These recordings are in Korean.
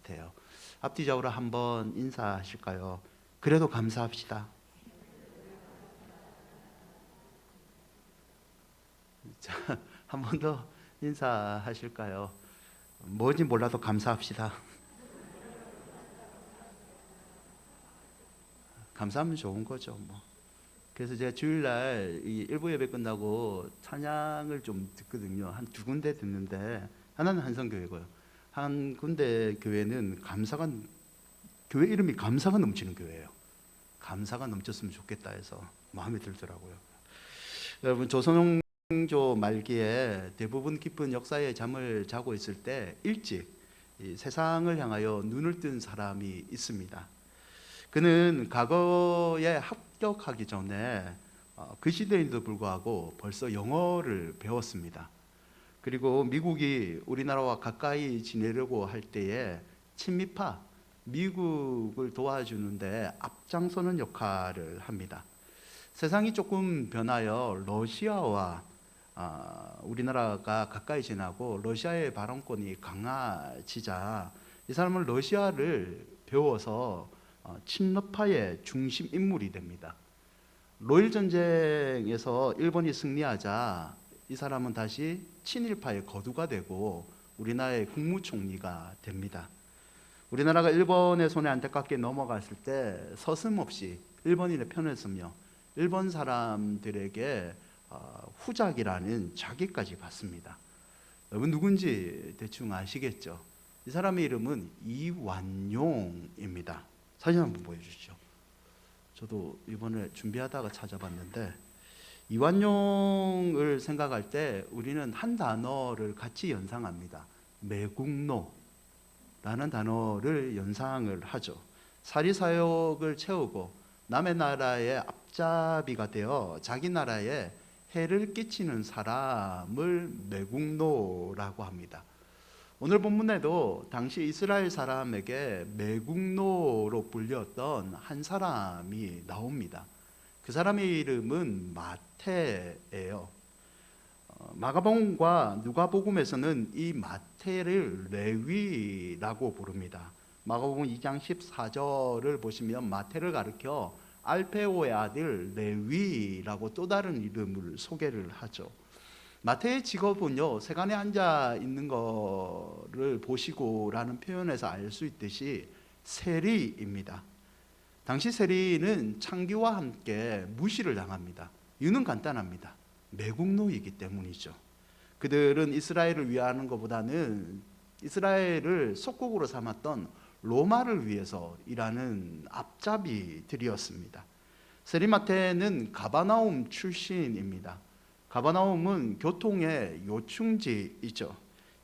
같아요. 앞뒤적으로 한번 인사하실까요? 그래도 감사합시다. 한 번 더 인사하실까요? 뭔지 몰라도 감사합시다. 감사하면 좋은 거죠, 뭐. 그래서 제가 주일날 이 일부 예배 끝나고 찬양을 좀 듣거든요. 한 두 군데 듣는데, 하나는 한성교회고요. 한 군데 교회는 교회 이름이 감사가 넘치는 교회예요. 감사가 넘쳤으면 좋겠다 해서 마음에 들더라고요. 여러분, 조선왕조 말기에 대부분 깊은 역사의 잠을 자고 있을 때 일찍 이 세상을 향하여 눈을 뜬 사람이 있습니다. 그는 과거에 합격하기 전에 그 시대인데도 불구하고 벌써 영어를 배웠습니다. 그리고 미국이 우리나라와 가까이 지내려고 할 때에 친미파 미국을 도와주는데 앞장서는 역할을 합니다. 세상이 조금 변하여 러시아와 우리나라가 가까이 지나고 러시아의 발언권이 강화지자 이 사람은 러시아를 배워서 친러파의 중심 인물이 됩니다. 로일 전쟁에서 일본이 승리하자 이 사람은 다시 친일파의 거두가 되고 우리나라의 국무총리가 됩니다. 우리나라가 일본의 손에 안타깝게 넘어갔을 때 서슴없이 일본인의 편을 서며 일본 사람들에게 후작이라는 자기까지 받습니다. 여러분 누군지 대충 아시겠죠? 이 사람의 이름은 이완용입니다. 사진 한번 보여주시죠. 저도 이번에 준비하다가 찾아봤는데 이완용을 생각할 때 우리는 한 단어를 같이 연상합니다. 매국노라는 단어를 연상을 하죠. 사리사욕을 채우고 남의 나라의 앞잡이가 되어 자기 나라에 해를 끼치는 사람을 매국노라고 합니다. 오늘 본문에도 당시 이스라엘 사람에게 매국노로 불렸던 한 사람이 나옵니다. 그 사람의 이름은 마태예요. 마가복음과 누가복음에서는 이 마태를 레위라고 부릅니다. 마가복음 2장 14절을 보시면 마태를 가리켜 알페오의 아들 레위라고 또 다른 이름을 소개를 하죠. 마태의 직업은요, 세간에 앉아 있는 거를 보시고라는 표현에서 알 수 있듯이 세리입니다. 당시 세리는 창기와 함께 무시를 당합니다. 이유는 간단합니다. 매국노이기 때문이죠. 그들은 이스라엘을 위하는 것보다는 이스라엘을 속국으로 삼았던 로마를 위해서 일하는 앞잡이들이었습니다. 세리마태는 가버나움 출신입니다. 가버나움은 교통의 요충지이죠.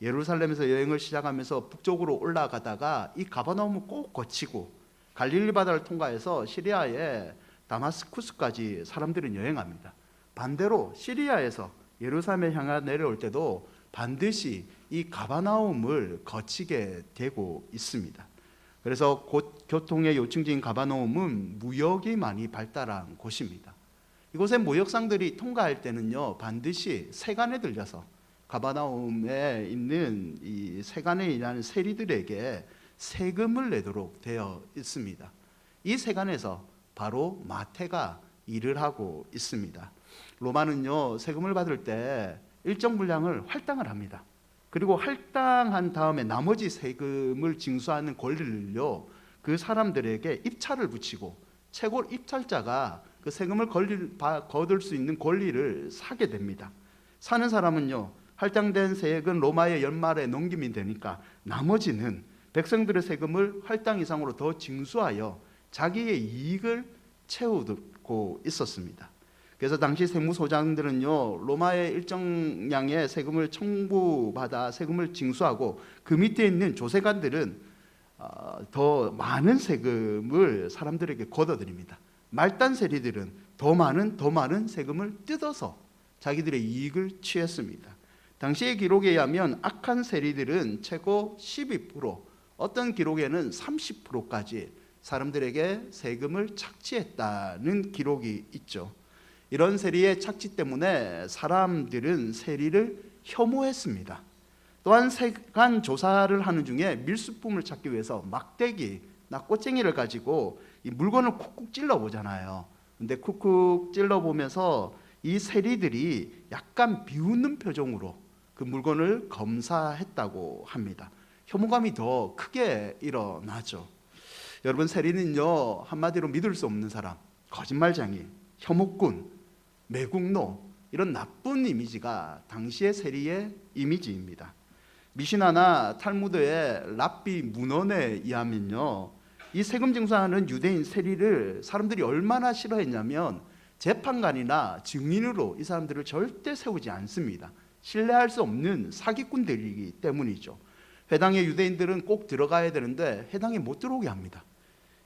예루살렘에서 여행을 시작하면서 북쪽으로 올라가다가 이 가버나움을 꼭 거치고 갈릴리 바다를 통과해서 시리아의 다마스쿠스까지 사람들은 여행합니다. 반대로 시리아에서 예루살렘에 향해 내려올 때도 반드시 이 가버나움을 거치게 되고 있습니다. 그래서 곧 교통의 요충지인 가버나움은 무역이 많이 발달한 곳입니다. 이곳에 무역상들이 통과할 때는요, 반드시 세관에 들려서 가버나움에 있는 이 세관에 일하는 세리들에게 세금을 내도록 되어 있습니다. 이 세관에서 바로 마태가 일을 하고 있습니다. 로마는요, 세금을 받을 때 일정 분량을 할당을 합니다. 그리고 할당한 다음에 나머지 세금을 징수하는 권리를요, 그 사람들에게 입찰을 붙이고 최고 입찰자가 그 세금을 거둘 수 있는 권리를 사게 됩니다. 사는 사람은요, 할당된 세액은 로마의 연말에 넘기면 되니까 나머지는 백성들의 세금을 할당 이상으로 더 징수하여 자기의 이익을 채우고 있었습니다. 그래서 당시 세무소장들은요, 로마의 일정량의 세금을 청구받아 세금을 징수하고 그 밑에 있는 조세관들은 더 많은 세금을 사람들에게 걷어들입니다. 말단 세리들은 더 많은 세금을 뜯어서 자기들의 이익을 취했습니다. 당시의 기록에 의하면 악한 세리들은 최고 12%, 어떤 기록에는 30%까지 사람들에게 세금을 착취했다는 기록이 있죠. 이런 세리의 착취 때문에 사람들은 세리를 혐오했습니다. 또한 세간 조사를 하는 중에 밀수품을 찾기 위해서 막대기나 꽃쟁이를 가지고 이 물건을 쿡쿡 찔러 보잖아요. 근데 쿡쿡 찔러 보면서 이 세리들이 약간 비웃는 표정으로 그 물건을 검사했다고 합니다. 혐오감이 더 크게 일어나죠. 여러분, 세리는요, 한마디로 믿을 수 없는 사람, 거짓말쟁이, 혐오꾼, 매국노, 이런 나쁜 이미지가 당시의 세리의 이미지입니다. 미시나나 탈무드의 랍비 문헌에 의하면요, 이 세금 징수하는 유대인 세리를 사람들이 얼마나 싫어했냐면 재판관이나 증인으로 이 사람들을 절대 세우지 않습니다. 신뢰할 수 없는 사기꾼들이기 때문이죠. 회당의 유대인들은 꼭 들어가야 되는데 회당에 못 들어오게 합니다.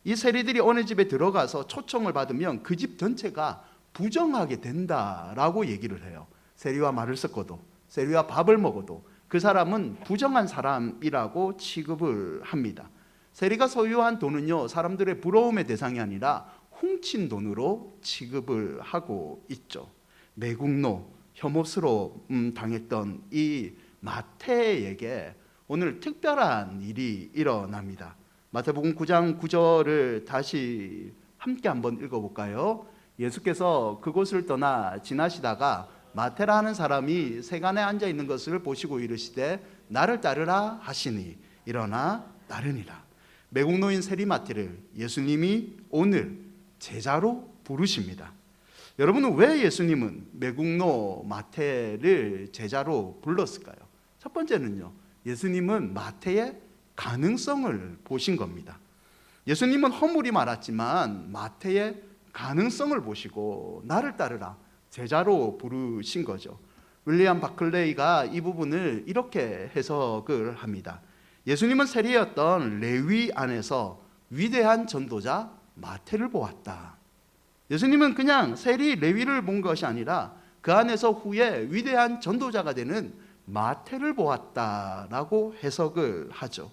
이 세리들이 어느 집에 들어가서 초청을 받으면 그 집 전체가 부정하게 된다라고 얘기를 해요. 세리와 말을 섞어도, 세리와 밥을 먹어도 그 사람은 부정한 사람이라고 취급을 합니다. 세리가 소유한 돈은요, 사람들의 부러움의 대상이 아니라 훔친 돈으로 취급을 하고 있죠. 매국노, 혐오스러움 당했던 이 마태에게 오늘 특별한 일이 일어납니다. 마태복음 9장 9절을 다시 함께 한번 읽어볼까요? 예수께서 그곳을 떠나 지나시다가 마태라 하는 사람이 세간에 앉아 있는 것을 보시고 이르시되 나를 따르라 하시니 일어나 따르니라. 매국노인 세리마태를 예수님이 오늘 제자로 부르십니다. 여러분은 왜 예수님은 매국노 마태를 제자로 불렀을까요? 첫 번째는요, 예수님은 마태의 가능성을 보신 겁니다. 예수님은 허물이 많았지만 마태의 가능성을 보시고 나를 따르라, 제자로 부르신 거죠. 윌리엄 바클레이가 이 부분을 이렇게 해석을 합니다. 예수님은 세리였던 레위 안에서 위대한 전도자 마태를 보았다. 예수님은 그냥 세리 레위를 본 것이 아니라 그 안에서 후에 위대한 전도자가 되는 마태를 보았다라고 해석을 하죠.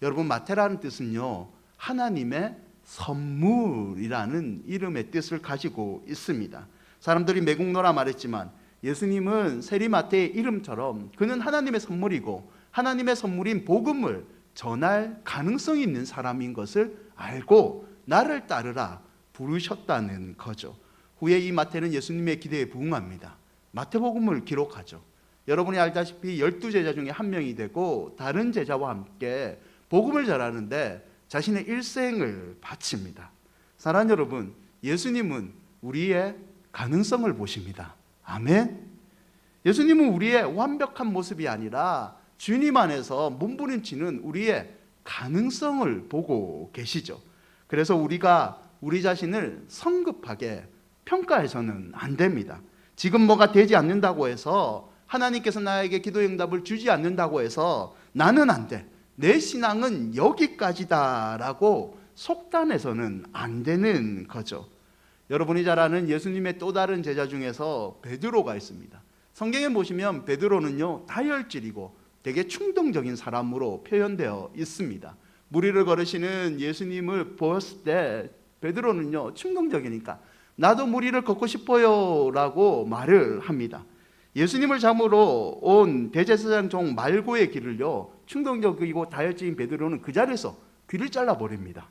여러분, 마태라는 뜻은요, 하나님의 선물이라는 이름의 뜻을 가지고 있습니다. 사람들이 매국노라 말했지만 예수님은 세리 마태의 이름처럼 그는 하나님의 선물이고 하나님의 선물인 복음을 전할 가능성이 있는 사람인 것을 알고 나를 따르라 부르셨다는 거죠. 후에 이 마태는 예수님의 기대에 부응합니다. 마태복음을 기록하죠. 여러분이 알다시피 12제자 중에 한 명이 되고 다른 제자와 함께 복음을 전하는데 자신의 일생을 바칩니다. 사랑하는 여러분, 예수님은 우리의 가능성을 보십니다. 아멘. 예수님은 우리의 완벽한 모습이 아니라 주님 안에서 몸부림치는 우리의 가능성을 보고 계시죠. 그래서 우리가 우리 자신을 성급하게 평가해서는 안 됩니다. 지금 뭐가 되지 않는다고 해서, 하나님께서 나에게 기도의 응답을 주지 않는다고 해서 나는 안 돼, 내 신앙은 여기까지다라고 속단해서는 안 되는 거죠. 여러분이 잘 아는 예수님의 또 다른 제자 중에서 베드로가 있습니다. 성경에 보시면 베드로는요, 다혈질이고 되게 충동적인 사람으로 표현되어 있습니다. 무리를 걸으시는 예수님을 보았을 때 베드로는요, 충동적이니까 나도 무리를 걷고 싶어요 라고 말을 합니다. 예수님을 잡으러 온 대제사장 종 말고의 길을요, 충동적이고 다혈질인 베드로는 그 자리에서 귀를 잘라버립니다.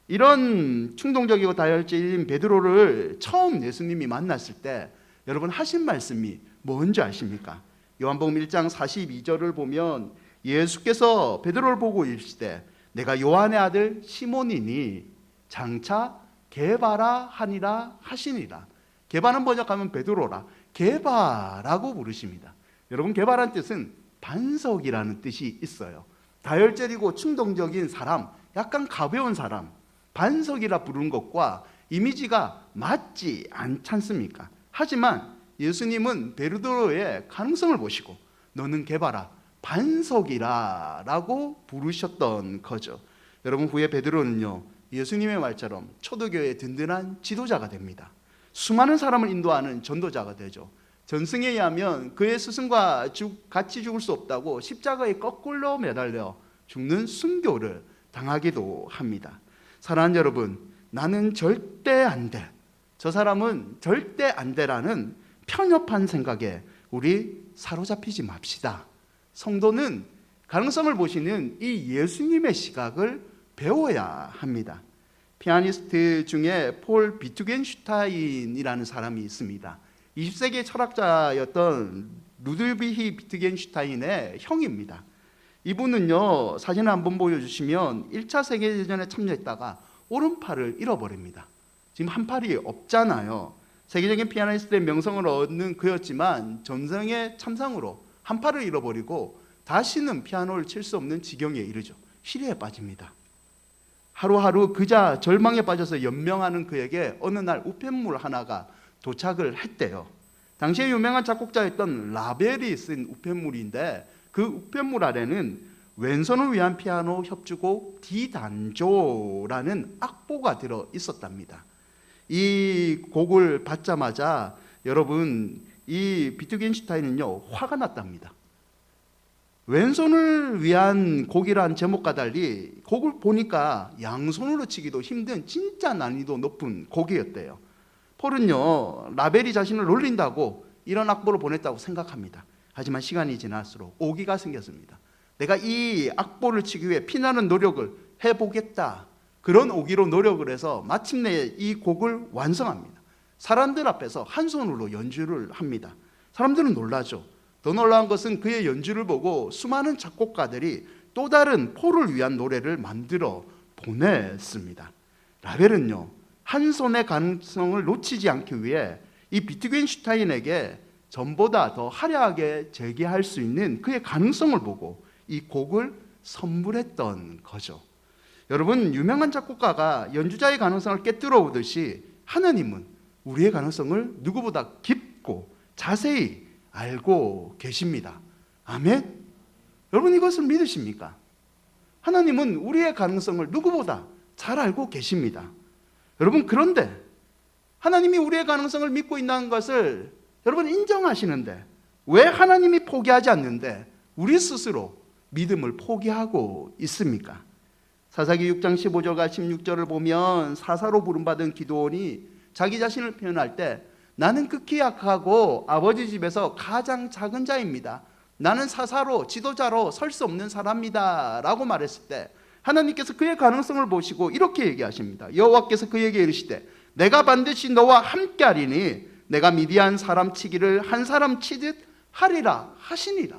이런 충동적이고 다혈질인 베드로를 처음 예수님이 만났을 때 여러분 하신 말씀이 뭔지 아십니까? 요한복음 1장 42절을 보면 예수께서 베드로를 보고 이르시되 내가 요한의 아들 시몬이니 장차 게바라 하니라 하시니라. 게바는 번역하면 베드로라, 게바라고 부르십니다. 여러분, 게바라는 뜻은 반석이라는 뜻이 있어요. 다혈질이고 충동적인 사람, 약간 가벼운 사람, 반석이라 부르는 것과 이미지가 맞지 않지 않습니까? 하지만 예수님은 베드로의 가능성을 보시고 너는 게바라, 반석이라 라고 부르셨던 거죠. 여러분, 후에 베드로는요, 예수님의 말처럼 초대교회의 든든한 지도자가 됩니다. 수많은 사람을 인도하는 전도자가 되죠. 전승에 의하면 그의 스승과 같이 죽을 수 없다고 십자가에 거꾸로 매달려 죽는 순교를 당하기도 합니다. 사랑하는 여러분, 나는 절대 안 돼, 저 사람은 절대 안 돼라는 편협한 생각에 우리 사로잡히지 맙시다. 성도는 가능성을 보시는 이 예수님의 시각을 배워야 합니다. 피아니스트 중에 폴 비트겐슈타인이라는 사람이 있습니다. 20세기 철학자였던 루드비히 비트겐슈타인의 형입니다. 이분은요, 사진을 한번 보여주시면 1차 세계대전에 참여했다가 오른팔을 잃어버립니다. 지금 한 팔이 없잖아요. 세계적인 피아니스트의 명성을 얻는 그였지만 전생의 참상으로 한 팔을 잃어버리고 다시는 피아노를 칠 수 없는 지경에 이르죠. 시리에 빠집니다. 하루하루 그자 절망에 빠져서 연명하는 그에게 어느 날 우편물 하나가 도착을 했대요. 당시에 유명한 작곡자였던 라벨이 쓴 우편물인데 그 우편물 아래는 왼손을 위한 피아노 협주곡 디단조라는 악보가 들어 있었답니다. 이 곡을 받자마자 여러분, 이 비트겐슈타인은요, 화가 났답니다. 왼손을 위한 곡이란 제목과 달리 곡을 보니까 양손으로 치기도 힘든 진짜 난이도 높은 곡이었대요. 폴은요, 라벨이 자신을 놀린다고 이런 악보를 보냈다고 생각합니다. 하지만 시간이 지날수록 오기가 생겼습니다. 내가 이 악보를 치기 위해 피나는 노력을 해보겠다. 그런 오기로 노력을 해서 마침내 이 곡을 완성합니다. 사람들 앞에서 한 손으로 연주를 합니다. 사람들은 놀라죠. 더 놀라운 것은 그의 연주를 보고 수많은 작곡가들이 또 다른 폴을 위한 노래를 만들어 보냈습니다. 라벨은요, 한 손의 가능성을 놓치지 않기 위해 이 비트겐슈타인에게 전보다 더 화려하게 재기할 수 있는 그의 가능성을 보고 이 곡을 선물했던 거죠. 여러분, 유명한 작곡가가 연주자의 가능성을 깨뜨려 오듯이 하나님은 우리의 가능성을 누구보다 깊고 자세히 알고 계십니다. 아멘? 여러분, 이것을 믿으십니까? 하나님은 우리의 가능성을 누구보다 잘 알고 계십니다. 여러분, 그런데 하나님이 우리의 가능성을 믿고 있다는 것을 여러분 인정하시는데 왜 하나님이 포기하지 않는데 우리 스스로 믿음을 포기하고 있습니까? 사사기 6장 15절과 16절을 보면 사사로 부름받은 기드온이 자기 자신을 표현할 때 나는 극히 약하고 아버지 집에서 가장 작은 자입니다. 나는 사사로 지도자로 설 수 없는 사람입니다 라고 말했을 때 하나님께서 그의 가능성을 보시고 이렇게 얘기하십니다. 여호와께서 그에게 이르시되 내가 반드시 너와 함께하리니 내가 미디안 사람 치기를 한 사람 치듯 하리라 하시니라.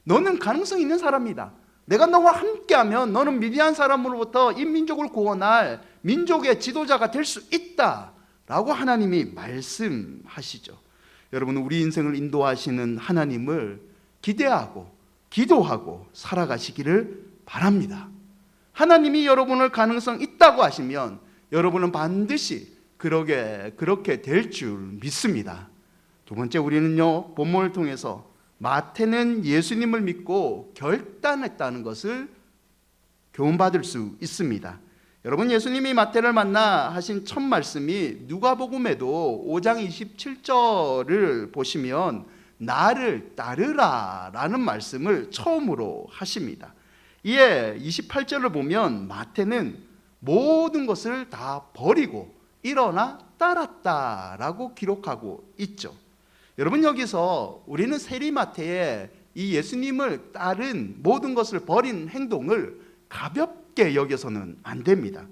너는 가능성 있는 사람이다. 내가 너와 함께하면 너는 미디안 사람으로부터 이 민족을 구원할 민족의 지도자가 될 수 있다 라고 하나님이 말씀하시죠. 여러분, 우리 인생을 인도하시는 하나님을 기대하고 기도하고 살아가시기를 바랍니다. 하나님이 여러분을 가능성 있다고 하시면 여러분은 반드시 그렇게 될 줄 믿습니다. 두 번째, 우리는요, 본문을 통해서 마태는 예수님을 믿고 결단했다는 것을 교훈받을 수 있습니다. 여러분, 예수님이 마태를 만나 하신 첫 말씀이 누가복음에도 5장 27절을 보시면 나를 따르라 라는 말씀을 처음으로 하십니다. 이에 28절을 보면 마태는 모든 것을 다 버리고 일어나 따랐다라고 기록하고 있죠. 여러분, 여기서 우리는 세리마태의 이 예수님을 따른 모든 것을 버린 행동을 가볍게 여겨서는 안 됩니다.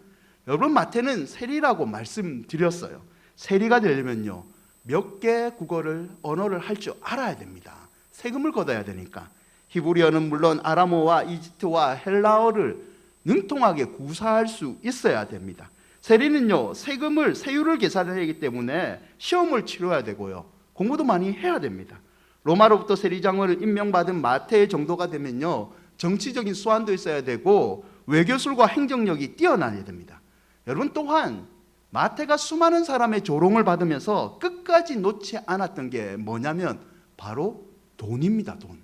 여러분, 마태는 세리라고 말씀드렸어요. 세리가 되려면요, 몇 개 국어를 언어를 할 줄 알아야 됩니다. 세금을 걷어야 되니까. 히브리어는 물론 아람어와 이집트와 헬라어를 능통하게 구사할 수 있어야 됩니다. 세리는요, 세율을 계산해야 하기 때문에 시험을 치러야 되고요, 공부도 많이 해야 됩니다. 로마로부터 세리장을 임명받은 마태 정도가 되면요, 정치적인 수완도 있어야 되고 외교술과 행정력이 뛰어나야 됩니다. 여러분, 또한 마태가 수많은 사람의 조롱을 받으면서 끝까지 놓지 않았던 게 뭐냐면 바로 돈입니다. 돈.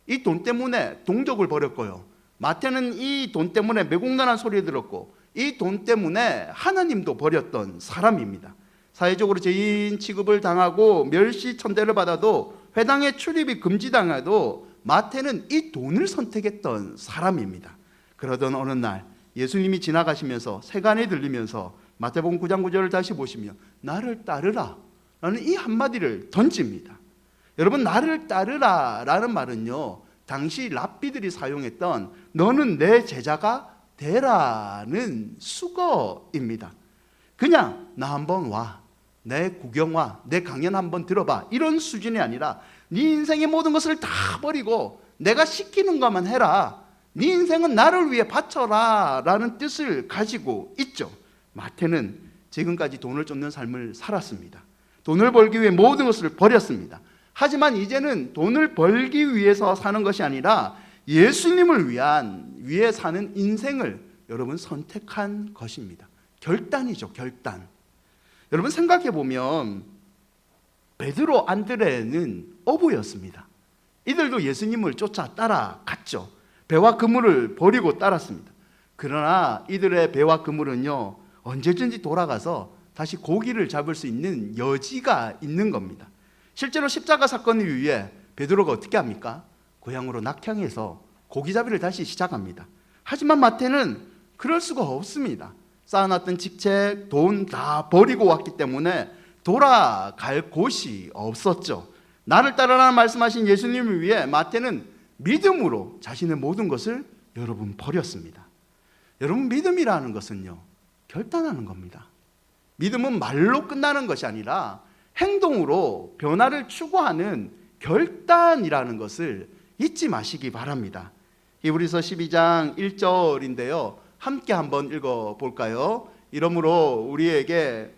이 돈 때문에 동족을 버렸고요, 마태는 이 돈 때문에 매국노란 소리 들었고 이 돈 때문에 하나님도 버렸던 사람입니다. 사회적으로 죄인 취급을 당하고 멸시천대를 받아도 회당에 출입이 금지당해도 마태는 이 돈을 선택했던 사람입니다. 그러던 어느 날 예수님이 지나가시면서 세간에 들리면서 마태복음 9장 9절을 다시 보시면 나를 따르라 라는 이 한마디를 던집니다. 여러분, 나를 따르라 라는 말은요, 당시 랍비들이 사용했던 너는 내 제자가 되라는 수거입니다. 그냥 나 한번 와, 내 구경 와, 내 강연 한번 들어봐, 이런 수준이 아니라 네 인생의 모든 것을 다 버리고 내가 시키는 것만 해라, 네 인생은 나를 위해 바쳐라 라는 뜻을 가지고 있죠. 마태는 지금까지 돈을 쫓는 삶을 살았습니다. 돈을 벌기 위해 모든 것을 버렸습니다. 하지만 이제는 돈을 벌기 위해서 사는 것이 아니라 예수님을 위해 사는 인생을 여러분 선택한 것입니다. 결단이죠, 결단. 여러분 생각해 보면 베드로, 안드레는 어부였습니다. 이들도 예수님을 쫓아 따라갔죠. 배와 그물을 버리고 따랐습니다. 그러나 이들의 배와 그물은요, 언제든지 돌아가서 다시 고기를 잡을 수 있는 여지가 있는 겁니다. 실제로 십자가 사건 이후에 베드로가 어떻게 합니까? 고향으로 낙향해서 고기잡이를 다시 시작합니다. 하지만 마태는 그럴 수가 없습니다. 쌓아놨던 직책, 돈 다 버리고 왔기 때문에 돌아갈 곳이 없었죠. 나를 따르라는 말씀하신 예수님을 위해 마태는 믿음으로 자신의 모든 것을 여러분 버렸습니다. 여러분 믿음이라는 것은요, 결단하는 겁니다. 믿음은 말로 끝나는 것이 아니라 행동으로 변화를 추구하는 결단이라는 것을 잊지 마시기 바랍니다. 히브리서 12장 1절인데요. 함께 한번 읽어볼까요? 이러므로 우리에게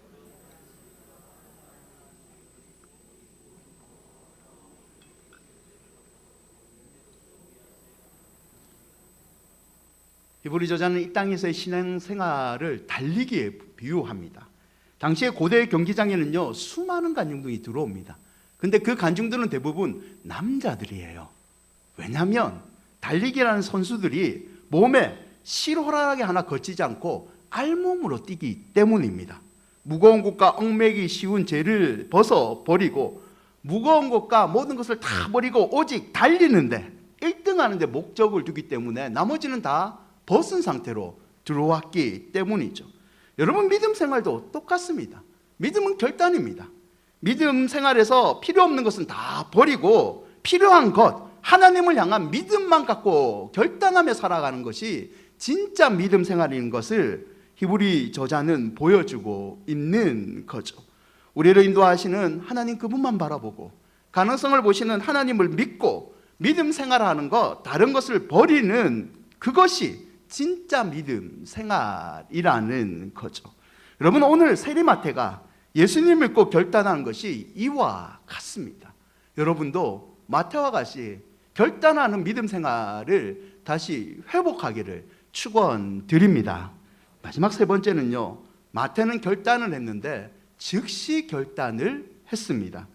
히브리 저자는 이 땅에서의 신앙생활을 달리기에 비유합니다. 당시의 고대 경기장에는요, 수많은 관중들이 들어옵니다. 근데 그 관중들은 대부분 남자들이에요. 왜냐하면 달리기라는 선수들이 몸에 실호라기 하나 거치지 않고 알몸으로 뛰기 때문입니다. 무거운 것과 얽매기 쉬운 죄를 벗어버리고 무거운 것과 모든 것을 다 버리고 오직 달리는데 1등 하는데 목적을 두기 때문에 나머지는 다 벗은 상태로 들어왔기 때문이죠. 여러분 믿음 생활도 똑같습니다. 믿음은 결단입니다. 믿음 생활에서 필요 없는 것은 다 버리고 필요한 것, 하나님을 향한 믿음만 갖고 결단하며 살아가는 것이 진짜 믿음 생활인 것을 히브리 저자는 보여주고 있는 거죠. 우리를 인도하시는 하나님 그분만 바라보고 가능성을 보시는 하나님을 믿고 믿음 생활하는 것, 다른 것을 버리는 그것이 진짜 믿음 생활이라는 거죠. 여러분 오늘 세리마태가 예수님 믿고 결단하는 것이 이와 같습니다. 여러분도 마태와 같이 결단하는 믿음 생활을 다시 회복하기를 축원드립니다. 마지막 세 번째는요, 마태는 결단을 했는데 즉시 결단을 했습니다.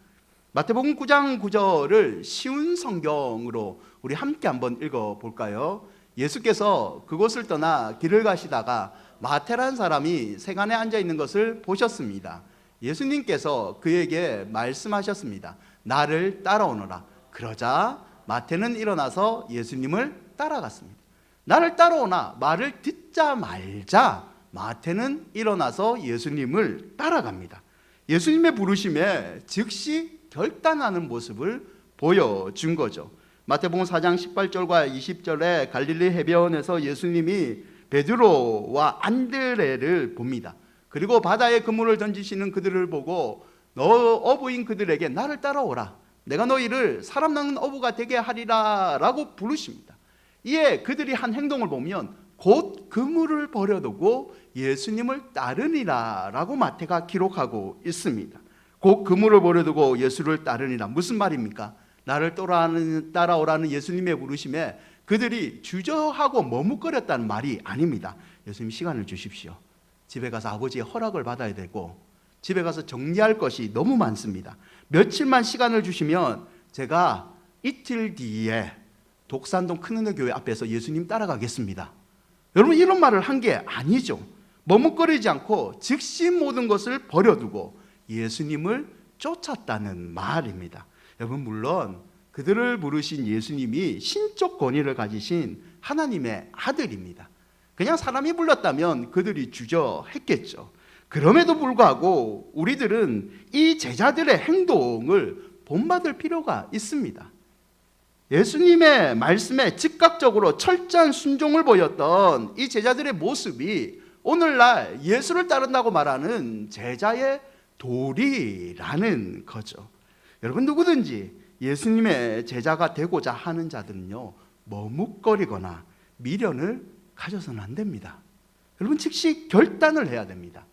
마태복음 9장 9절을 쉬운 성경으로 우리 함께 한번 읽어볼까요? 예수께서 그곳을 떠나 길을 가시다가 마태라는 사람이 세간에 앉아있는 것을 보셨습니다. 예수님께서 그에게 말씀하셨습니다. 나를 따라오너라. 그러자 마태는 일어나서 예수님을 따라갔습니다. 나를 따라오나 말을 듣자 말자 마태는 일어나서 예수님을 따라갑니다. 예수님의 부르심에 즉시 결단하는 모습을 보여준 거죠. 마태복음 4장 18절과 20절에 갈릴리 해변에서 예수님이 베드로와 안드레를 봅니다. 그리고 바다에 그물을 던지시는 그들을 보고 너 어부인 그들에게 나를 따라오라. 내가 너희를 사람 낚는 어부가 되게 하리라 라고 부르십니다. 이에 그들이 한 행동을 보면 곧 그물을 버려두고 예수님을 따르니라 라고 마태가 기록하고 있습니다. 곧 그물을 버려두고 예수를 따르니라. 무슨 말입니까? 나를 따라오라는 예수님의 부르심에 그들이 주저하고 머뭇거렸다는 말이 아닙니다. 예수님 시간을 주십시오. 집에 가서 아버지의 허락을 받아야 되고 집에 가서 정리할 것이 너무 많습니다. 며칠만 시간을 주시면 제가 이틀 뒤에 독산동 큰은혜 교회 앞에서 예수님 따라가겠습니다. 여러분 이런 말을 한 게 아니죠. 머뭇거리지 않고 즉시 모든 것을 버려두고 예수님을 쫓았다는 말입니다. 여러분 물론 그들을 부르신 예수님이 신적 권위를 가지신 하나님의 아들입니다. 그냥 사람이 불렀다면 그들이 주저했겠죠. 그럼에도 불구하고 우리들은 이 제자들의 행동을 본받을 필요가 있습니다. 예수님의 말씀에 즉각적으로 철저한 순종을 보였던 이 제자들의 모습이 오늘날 예수를 따른다고 말하는 제자의 도리라는 거죠. 여러분, 누구든지 예수님의 제자가 되고자 하는 자들은요, 머뭇거리거나 미련을 가져서는 안 됩니다. 여러분, 즉시 결단을 해야 됩니다.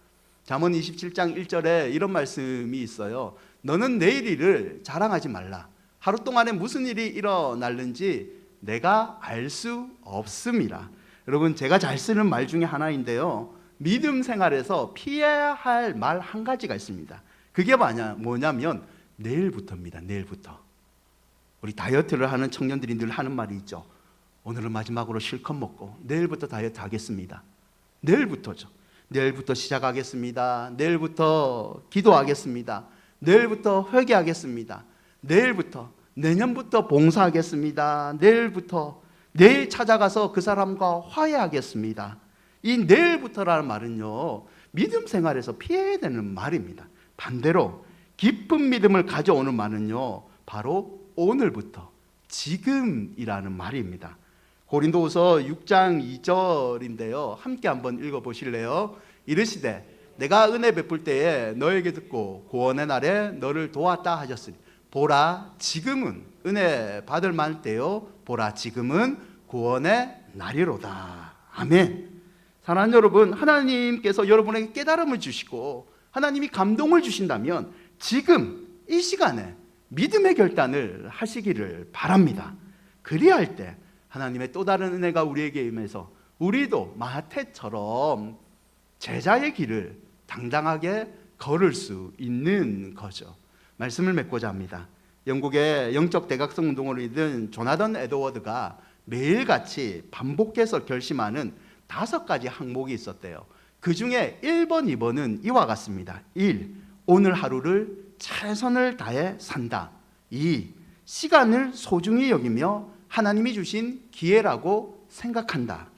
잠언 27장 1절에 이런 말씀이 있어요. 너는 내일 일을 자랑하지 말라. 하루 동안에 무슨 일이 일어날는지 내가 알 수 없음이라. 여러분, 제가 잘 쓰는 말 중에 하나인데요, 믿음 생활에서 피해야 할 말 한 가지가 있습니다. 그게 뭐냐면 내일부터입니다. 내일부터. 우리 다이어트를 하는 청년들이 늘 하는 말이 있죠. 오늘은 마지막으로 실컷 먹고 내일부터 다이어트 하겠습니다. 내일부터죠. 내일부터 시작하겠습니다. 내일부터 기도하겠습니다. 내일부터 회개하겠습니다. 내일부터, 내년부터 봉사하겠습니다. 내일부터, 내일 찾아가서 그 사람과 화해하겠습니다. 이 내일부터라는 말은요, 믿음 생활에서 피해야 되는 말입니다. 반대로 깊은 믿음을 가져오는 말은요, 바로 오늘부터, 지금이라는 말입니다. 고린도후서 6장 2절인데요, 함께 한번 읽어보실래요? 이르시되 내가 은혜 베풀 때에 너에게 듣고 구원의 날에 너를 도왔다 하셨으니 보라 지금은 은혜 받을 만할 때요, 보라 지금은 구원의 날이로다. 아멘. 사랑하는 여러분, 하나님께서 여러분에게 깨달음을 주시고 하나님이 감동을 주신다면 지금 이 시간에 믿음의 결단을 하시기를 바랍니다. 그리할 때 하나님의 또 다른 은혜가 우리에게 임해서 우리도 마태처럼 제자의 길을 당당하게 걸을 수 있는 거죠. 말씀을 맺고자 합니다. 영국의 영적 대각성 운동을 이끈 조나단 에드워드가 매일같이 반복해서 결심하는 5가지 항목이 있었대요. 그 중에 1번, 2번은 이와 같습니다. 1. 오늘 하루를 최선을 다해 산다. 2. 시간을 소중히 여기며 하나님이 주신 기회라고 생각한다.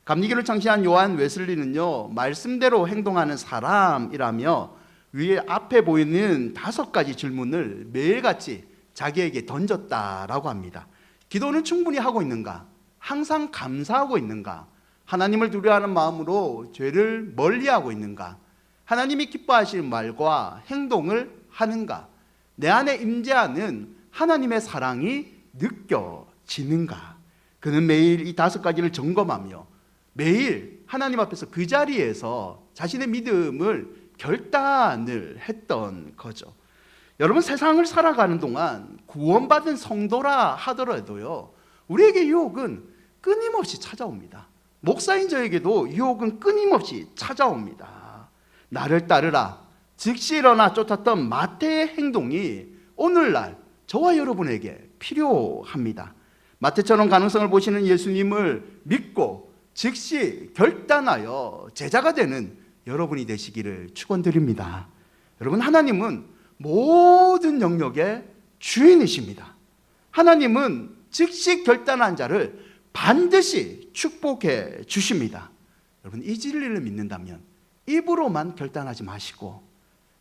감리교를 창시한 요한 웨슬리는요, 말씀대로 행동하는 사람이라며 위에 앞에 보이는 5가지 질문을 매일같이 자기에게 던졌다라고 합니다. 기도는 충분히 하고 있는가? 항상 감사하고 있는가? 하나님을 두려워하는 마음으로 죄를 멀리하고 있는가? 하나님이 기뻐하시는 말과 행동을 하는가? 내 안에 임재하는 하나님의 사랑이 느껴지는가? 그는 매일 이 5가지를 점검하며 매일 하나님 앞에서 그 자리에서 자신의 믿음을 결단을 했던 거죠. 여러분, 세상을 살아가는 동안 구원받은 성도라 하더라도요, 우리에게 유혹은 끊임없이 찾아옵니다. 목사인 저에게도 유혹은 끊임없이 찾아옵니다. 나를 따르라, 즉시 일어나 쫓았던 마태의 행동이 오늘날 저와 여러분에게 필요합니다. 마태처럼 가능성을 보시는 예수님을 믿고 즉시 결단하여 제자가 되는 여러분이 되시기를 축원드립니다. 여러분, 하나님은 모든 영역의 주인이십니다. 하나님은 즉시 결단한 자를 반드시 축복해 주십니다. 여러분, 이 진리를 믿는다면 입으로만 결단하지 마시고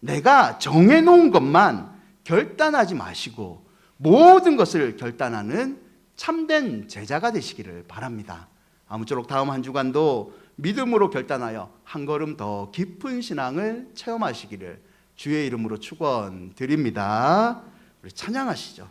내가 정해놓은 것만 결단하지 마시고 모든 것을 결단하는 참된 제자가 되시기를 바랍니다. 아무쪼록 다음 한 주간도 믿음으로 결단하여 한 걸음 더 깊은 신앙을 체험하시기를 주의 이름으로 축원드립니다. 우리 찬양하시죠.